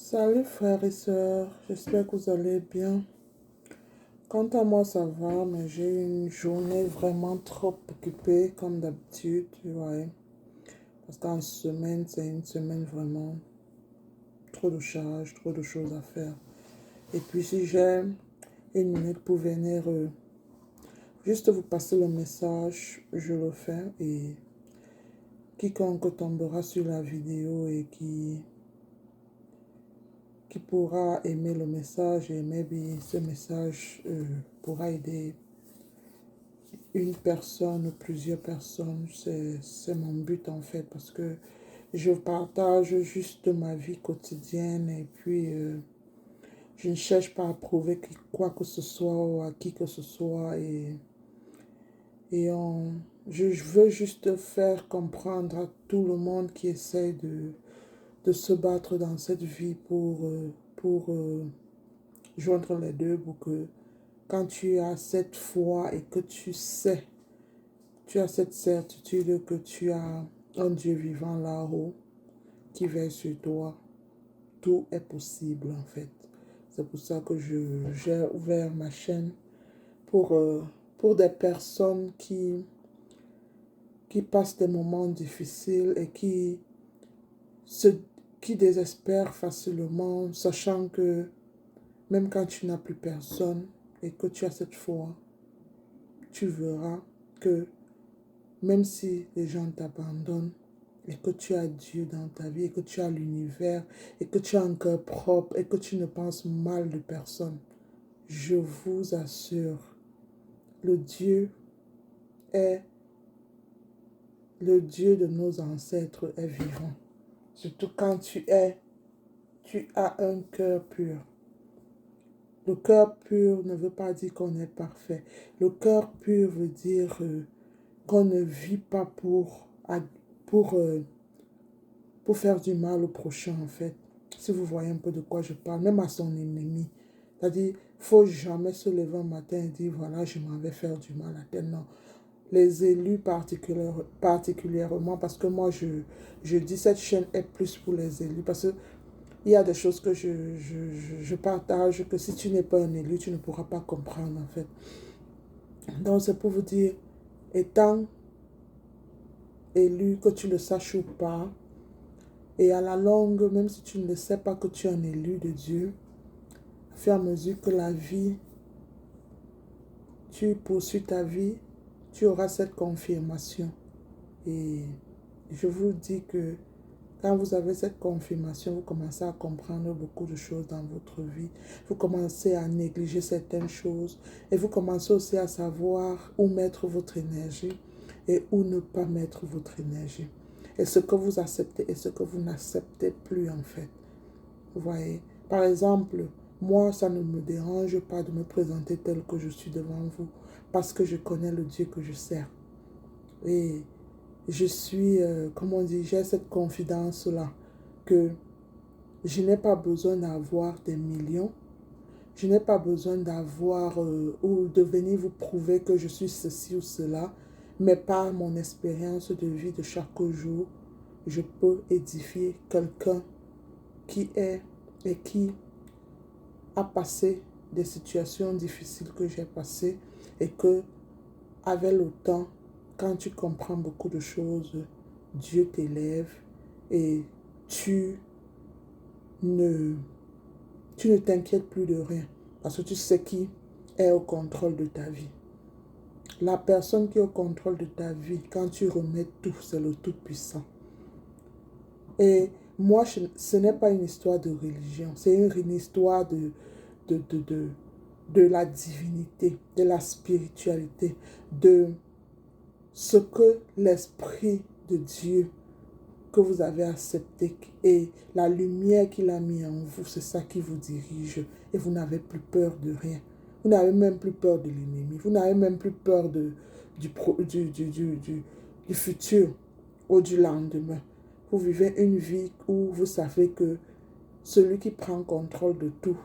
Salut frères et sœurs, j'espère que vous allez bien. Quant à moi, ça va, mais j'ai eu une journée vraiment trop occupée, comme d'habitude, tu vois. Parce qu'en semaine, c'est une semaine vraiment trop de charges, trop de choses à faire. Et puis, si j'ai une minute pour venir juste vous passer le message, je le fais. Et quiconque tombera sur la vidéo et qui pourra aimer le message et maybe ce message pourra aider une personne ou plusieurs personnes. C'est mon but en fait parce que je partage juste ma vie quotidienne et puis je ne cherche pas à prouver quoi que ce soit ou à qui que ce soit et je veux juste faire comprendre à tout le monde qui essaie de se battre dans cette vie pour joindre les deux pour que quand tu as cette foi et que tu sais, tu as cette certitude que tu as un Dieu vivant là-haut qui veille sur toi, tout est possible en fait. C'est pour ça que j'ai ouvert ma chaîne pour, euh, pour des personnes qui passent des moments difficiles et se, qui désespèrent facilement, sachant que même quand tu n'as plus personne et que tu as cette foi, tu verras que même si les gens t'abandonnent et que tu as Dieu dans ta vie et que tu as l'univers et que tu as un cœur propre et que tu ne penses mal de personne, je vous assure, le Dieu est le Dieu de nos ancêtres est vivant. Surtout quand tu as un cœur pur. Le cœur pur ne veut pas dire qu'on est parfait. Le cœur pur veut dire qu'on ne vit pas pour, euh, pour faire du mal au prochain, en fait. Si vous voyez un peu de quoi je parle, même à son ennemi. C'est-à-dire, il ne faut jamais se lever un matin et dire, voilà, je m'en vais faire du mal à tel. Non. Les élus particulièrement, parce que moi, je dis cette chaîne est plus pour les élus, parce que il y a des choses que je partage, que si tu n'es pas un élu, tu ne pourras pas comprendre, en fait. Donc, c'est pour vous dire, étant élu, que tu le saches ou pas, et à la longue, même si tu ne le sais pas que tu es un élu de Dieu, au fur et à mesure que la vie, tu poursuis ta vie, tu auras cette confirmation. Et je vous dis que quand vous avez cette confirmation, vous commencez à comprendre beaucoup de choses dans votre vie. Vous commencez à négliger certaines choses et vous commencez aussi à savoir où mettre votre énergie et où ne pas mettre votre énergie. Et ce que vous acceptez et ce que vous n'acceptez plus en fait. Vous voyez, par exemple, moi, ça ne me dérange pas de me présenter tel que je suis devant vous parce que je connais le Dieu que je sers. Et je suis, comment on dit, j'ai cette confidence-là que je n'ai pas besoin d'avoir des millions. Je n'ai pas besoin d'avoir ou de venir vous prouver que je suis ceci ou cela. Mais par mon expérience de vie de chaque jour, je peux édifier quelqu'un qui est et qui a passé des situations difficiles que j'ai passées et que, avec le temps, quand tu comprends beaucoup de choses, Dieu t'élève et tu ne, tu ne t'inquiètes plus de rien parce que tu sais qui est au contrôle de ta vie. La personne qui est au contrôle de ta vie, quand tu remets tout, c'est le Tout-Puissant. Et moi, ce n'est pas une histoire de religion, c'est une histoire de, de, de, de la divinité, de la spiritualité, de ce que l'Esprit de Dieu que vous avez accepté et la lumière qu'il a mis en vous, c'est ça qui vous dirige et vous n'avez plus peur de rien. Vous n'avez même plus peur de l'ennemi. Vous n'avez même plus peur du futur ou du lendemain. Vous vivez une vie où vous savez que celui qui prend contrôle de tout